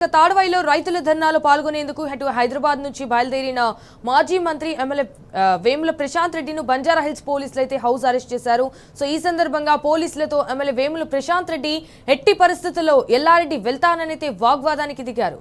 తాడవాయిలో రైతుల ధర్నాలో పాల్గొనేందుకు హైదరాబాద్ నుంచి బయలుదేరిన మాజీ మంత్రి ఎమ్మెల్యే వేముల ప్రశాంత్ రెడ్డిను బంజారాహిల్స్ పోలీసులు అయితే హౌస్ అరెస్ట్ చేశారు. సో ఈ సందర్భంగా పోలీసులతో ఎమ్మెల్యే వేముల ప్రశాంత్ రెడ్డి ఎట్టి పరిస్థితుల్లో ఎల్లారెడ్డి వెళ్తాననైతే వాగ్వాదానికి దిగారు.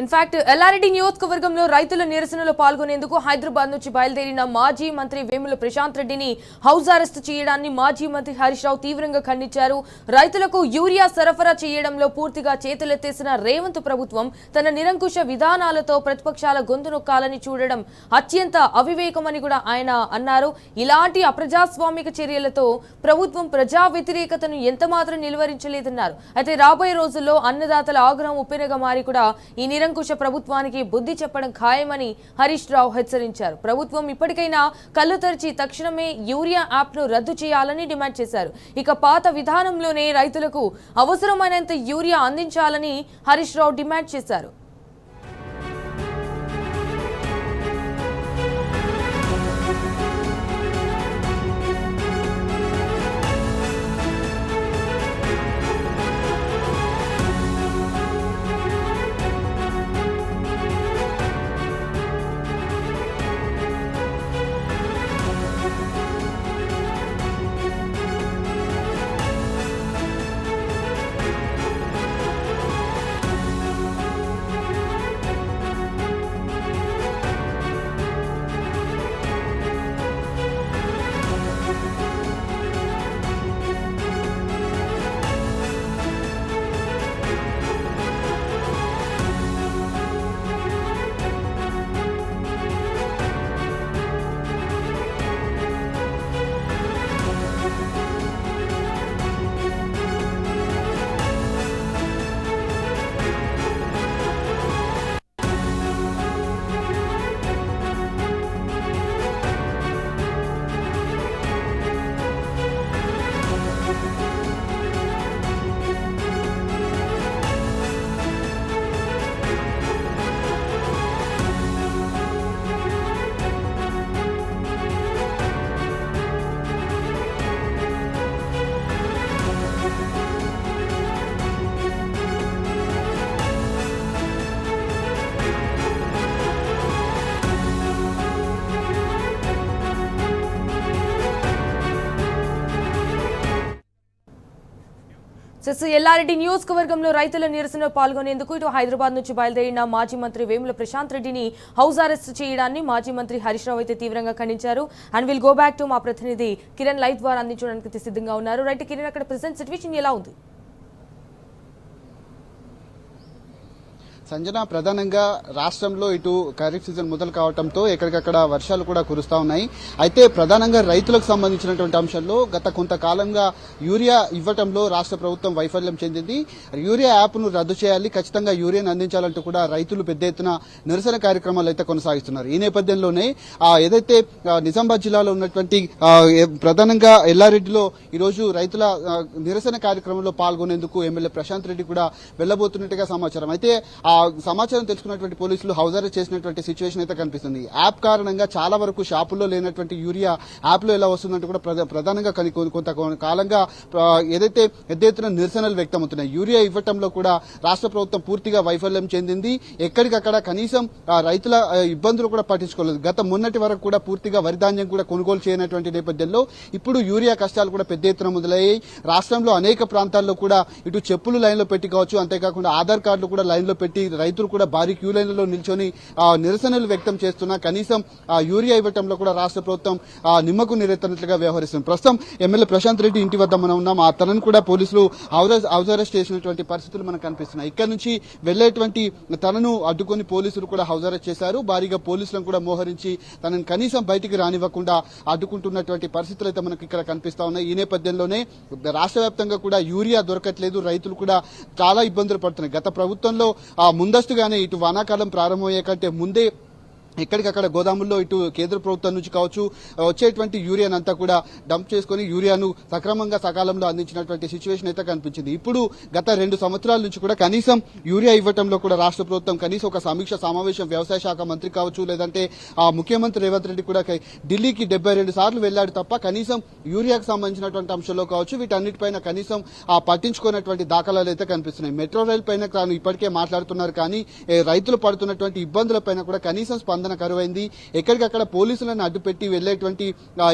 ఇన్ఫాక్ట్ ఎల్లారెడ్డి నియోజకవర్గంలో రైతుల నిరసనలో పాల్గొనేందుకు హైదరాబాద్ నుంచి బయలుదేరిన మాజీ మంత్రి వేముల ప్రశాంత్ రెడ్డిని హౌస్ అరెస్ట్ చేయడాన్ని మాజీ మంత్రి హరీష్ రావు తీవ్రంగా ఖండించారు. రైతులకు యూరియా సరఫరా చేయడంలో పూర్తిగా చేతులెత్తేసిన రేవంత్ ప్రభుత్వం తన నిరంకుశ విధానాలతో ప్రతిపక్షాల గొంతు నొక్కాలని చూడడం అత్యంత అవివేకమని కూడా ఆయన అన్నారు. ఇలాంటి అప్రజాస్వామిక చర్యలతో ప్రభుత్వం ప్రజా వ్యతిరేకతను ఎంతమాత్రం నిలువరించలేదన్నారు. అయితే రాబోయే రోజుల్లో అన్నదాతల ఆగ్రహం ఉప్పెనగా మారి కూడా ఈ నిరంకుశ ప్రభుత్వానికి బుద్ధి చెప్పడం ఖాయమని హరీష్ రావు హెచ్చరించారు. ప్రభుత్వం ఇప్పటికైనా కళ్ళు తెరిచి తక్షణమే యూరియా యాప్ ను రద్దు చేయాలని డిమాండ్ చేశారు. ఇక పాత విధానంలోనే రైతులకు అవసరమైనంత యూరియా అందించాలని హరీష్ రావు డిమాండ్ చేశారు. ఎల్లారెడ్డి నియోజకవర్గంలో రైతుల నిరసనలో పాల్గొనేందుకు హైదరాబాద్ నుంచి బయలుదేరిన మాజీ మంత్రి వేముల ప్రశాంత్ రెడ్డిని హౌస్ అరెస్ట్ చేయడాన్ని మాజీ మంత్రి హరీష్ రావు అయితే తీవ్రంగా ఖండించారు. And will go back to మా ప్రతినిధి కిరణ్ లైవ్ ద్వారా అందించడానికి సిద్ధంగా ఉన్నారు. రైట్ కిరణ్, అక్కడ ప్రెసెంట్ సిట్యుయేషన్ ఎలా ఉంది? సంజన, ప్రధానంగా రాష్ట్రంలో ఇటు ఖరీఫ్ సీజన్ మొదలు కావడంతో ఎక్కడికక్కడ వర్షాలు కూడా కురుస్తా ఉన్నాయి. అయితే ప్రధానంగా రైతులకు సంబంధించినటువంటి అంశంలో గత కొంతకాలంగా యూరియా ఇవ్వటంలో రాష్ట్ర ప్రభుత్వం వైఫల్యం చెందింది. యూరియా యాప్ ను రద్దు చేయాలి, ఖచ్చితంగా యూరియాను అందించాలంటూ కూడా రైతులు పెద్ద ఎత్తున నిరసన కార్యక్రమాలు అయితే కొనసాగిస్తున్నారు. ఈ నేపథ్యంలోనే ఏదైతే నిజామాబాద్ జిల్లాలో ఉన్నటువంటి ప్రధానంగా ఎల్లారెడ్డిలో ఈరోజు రైతుల నిరసన కార్యక్రమంలో పాల్గొనేందుకు ఎమ్మెల్యే ప్రశాంత్ రెడ్డి కూడా వెళ్లబోతున్నట్టుగా సమాచారం. అయితే ఆ ఆ సమాచారం తెలుసుకున్నటువంటి పోలీసులు హౌస్ అరెస్ట్ చేసినటువంటి సిచ్యువేషన్ అయితే కనిపిస్తుంది. యాప్ కారణంగా చాలా వరకు షాపుల్లో లేనటువంటి యూరియా యాప్ లో ఎలా వస్తుందంటే కూడా ప్రధానంగా కొంత కాలంగా ఏదైతే పెద్ద ఎత్తున నిరసనలు వ్యక్తమవుతున్నాయి. యూరియా ఇవ్వటంలో కూడా రాష్ట్ర ప్రభుత్వం పూర్తిగా వైఫల్యం చెందింది. ఎక్కడికక్కడ కనీసం రైతుల ఇబ్బందులు కూడా పట్టించుకోలేదు. గత మొన్నటి వరకు కూడా పూర్తిగా వరి ధాన్యం కూడా కొనుగోలు చేయనటువంటి నేపథ్యంలో ఇప్పుడు యూరియా కష్టాలు కూడా పెద్ద ఎత్తున మొదలయ్యాయి. రాష్ట్రంలో అనేక ప్రాంతాల్లో కూడా ఇటు చెప్పులు లైన్లో పెట్టి కావచ్చు, అంతేకాకుండా ఆధార్ కార్డులు కూడా లైన్లో పెట్టి రైతులు కూడా భారీ క్యూ లైన్లలో నిల్చొని నిరసనలు వ్యక్తం చేస్తున్నా కనీసం యూరియా ఇవ్వటంలో కూడా రాష్ట్ర ప్రభుత్వం నిమ్మకు నీరెత్తనట్లుగా వ్యవహరిస్తుంది. ప్రస్తుతం ఎమ్మెల్యే ప్రశాంత్ రెడ్డి ఇంటి వద్ద మనం ఉన్నాం. ఆ తనను కూడా పోలీసులు హౌస్ అరెస్ట్ చేసినటువంటి పరిస్థితులు మనకు కనిపిస్తున్నాయి. ఇక్కడ నుంచి వెళ్లేటువంటి తనను అడ్డుకొని పోలీసులు కూడా హౌస్ అరెస్ట్ చేశారు. భారీగా పోలీసులను కూడా మోహరించి తనను కనీసం బయటికి రానివ్వకుండా అడ్డుకుంటున్నటువంటి పరిస్థితులు అయితే మనకు ఇక్కడ కనిపిస్తా ఉన్నాయి. ఈ నేపథ్యంలోనే రాష్ట్ర వ్యాప్తంగా కూడా యూరియా దొరకట్లేదు. రైతులు కూడా చాలా ఇబ్బందులు పడుతున్నాయి. గత ప్రభుత్వంలో ముందస్తుగానే ఇటు వానాకాలం ప్రారంభమయ్యే కంటే ముందే ఎక్కడికక్కడ గోదాముల్లో ఇటు కేంద్ర ప్రభుత్వం నుంచి కావచ్చు వచ్చేటువంటి యూరియాను అంతా కూడా డంప్ చేసుకుని యూరియాను సక్రమంగా సకాలంలో అందించినటువంటి సిచ్యువేషన్ అయితే కనిపించింది. ఇప్పుడు గత 2 సంవత్సరాల నుంచి కూడా కనీసం యూరియా ఇవ్వటంలో కూడా రాష్ట్ర ప్రభుత్వం కనీసం ఒక సమీక్ష సమావేశం వ్యవసాయ శాఖ మంత్రి కావచ్చు, లేదంటే ముఖ్యమంత్రి రేవంత్ రెడ్డి కూడా ఢిల్లీకి 72 సార్లు వెళ్లాడు తప్ప కనీసం యూరియాకు సంబంధించినటువంటి అంశంలో కావచ్చు వీటన్నిటిపైన కనీసం పట్టించుకున్నటువంటి దాఖలాలు అయితే కనిపిస్తున్నాయి. మెట్రో రైల్ పైన ఇప్పటికే మాట్లాడుతున్నారు కానీ రైతులు పడుతున్నటువంటి ఇబ్బందులపైన కూడా కనీసం స్పందన కరువైంది. ఎక్కడికక్కడ పోలీసులను అడ్డుపెట్టి వెళ్లేటువంటి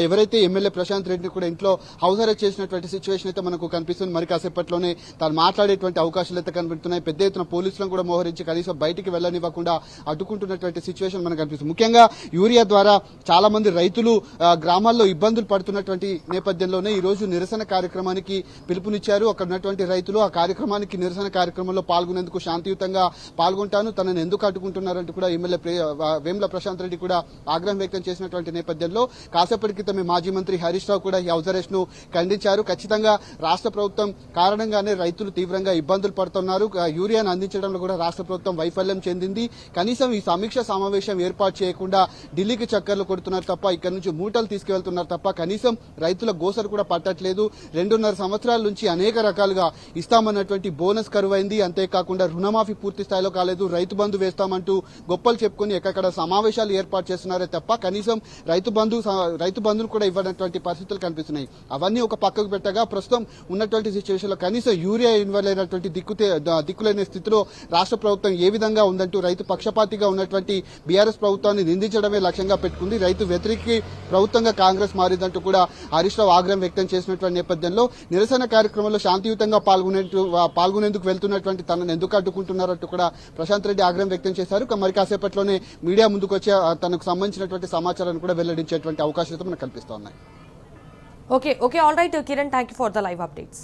ఎవరైతే ఎమ్మెల్యే ప్రశాంత్ రెడ్డిని కూడా ఇంట్లో హౌస్ అరెస్ట్ చేసినటువంటి సిచ్యువేషన్ అయితే మనకు కనిపిస్తుంది. మరి కాసేపట్లోనే తాను మాట్లాడేటువంటి అవకాశాలు అయితే కనిపిస్తున్నాయి. పెద్ద ఎత్తున పోలీసులను కూడా మోహరించి కనీసం బయటికి వెళ్లనివ్వకుండా అడ్డుకుంటున్నటువంటి సిచ్యువేషన్ మనకు కనిపిస్తుంది. ముఖ్యంగా యూరియా ద్వారా చాలా మంది రైతులు గ్రామాల్లో ఇబ్బందులు పడుతున్నటువంటి నేపథ్యంలోనే ఈ రోజు నిరసన కార్యక్రమానికి పిలుపునిచ్చారు. అక్కడ ఉన్నటువంటి రైతులు ఆ కార్యక్రమానికి నిరసన కార్యక్రమంలో పాల్గొనేందుకు శాంతియుతంగా పాల్గొంటాను, తనను ఎందుకు అడ్డుకుంటున్నారంటూ కూడా ఎమ్మెల్యే ప్రశాంత్ రెడ్డి కూడా ఆగ్రహం వ్యక్తం చేసినటువంటి నేపథ్యంలో కాసేపటి క్రితమే మాజీ మంత్రి హరీష్ రావు కూడా ఈ హౌస్ అరెస్ట్ ను ఖండించారు. ఖచ్చితంగా రాష్ట్ర ప్రభుత్వం కారణంగానే రైతులు తీవ్రంగా ఇబ్బందులు పడుతున్నారు. యూరియాను అందించడంలో కూడా రాష్ట్ర ప్రభుత్వం వైఫల్యం చెందింది. కనీసం ఈ సమీక్ష సమావేశం ఏర్పాటు చేయకుండా ఢిల్లీకి చక్కర్లు కొడుతున్నారు తప్ప ఇక్కడ నుంచి మూటలు తీసుకువెళ్తున్నారు తప్ప కనీసం రైతుల గోసలు కూడా పట్టట్లేదు. 2.5 సంవత్సరాల నుంచి అనేక రకాలుగా ఇస్తామన్నటువంటి బోనస్ కరువైంది. అంతేకాకుండా రుణమాఫీ పూర్తి స్థాయిలో కాలేదు. రైతు బంధు వేస్తామంటూ గొప్పలు చెప్పుకుని ఎక్కడ సమావేశాలు ఏర్పాటు చేస్తున్నారే తప్ప కనీసం రైతు బంధువులు కూడా ఇవ్వనటువంటి పరిస్థితులు కనిపిస్తున్నాయి. అవన్నీ ఒక పక్కకు పెట్టగా ప్రస్తుతం ఉన్నటువంటి సిచ్యువేషన్ లో కనీసం యూరియా ఇవ్వలేనటువంటి దిక్కులేని స్థితిలో రాష్ట్ర ప్రభుత్వం ఏ విధంగా ఉందంటూ రైతు పక్షపాతిగా ఉన్నటువంటి బీఆర్ఎస్ ప్రభుత్వాన్ని నిందించడమే లక్ష్యంగా పెట్టుకుంది. రైతు వ్యతిరేక ప్రభుత్వంగా కాంగ్రెస్ మారిందంటూ కూడా హరీష్ రావు ఆగ్రహం వ్యక్తం చేసినటువంటి నేపథ్యంలో నిరసన కార్యక్రమంలో శాంతియుతంగా పాల్గొనేందుకు వెళ్తున్నటువంటి తనను ఎందుకు అడ్డుకుంటున్నారంటూ కూడా ప్రశాంత్ రెడ్డి ఆగ్రహం వ్యక్తం చేశారు. మరి కాసేపట్లోనే మీడియా ముందుకు వచ్చే తనకు సంబంధించినటువంటి సమాచారాన్ని కూడా వెల్లడించేటువంటి అవకాశాలు మనకు కల్పిస్తూ ఉన్నాయి. Okay all right Kiran, thank you for the live updates.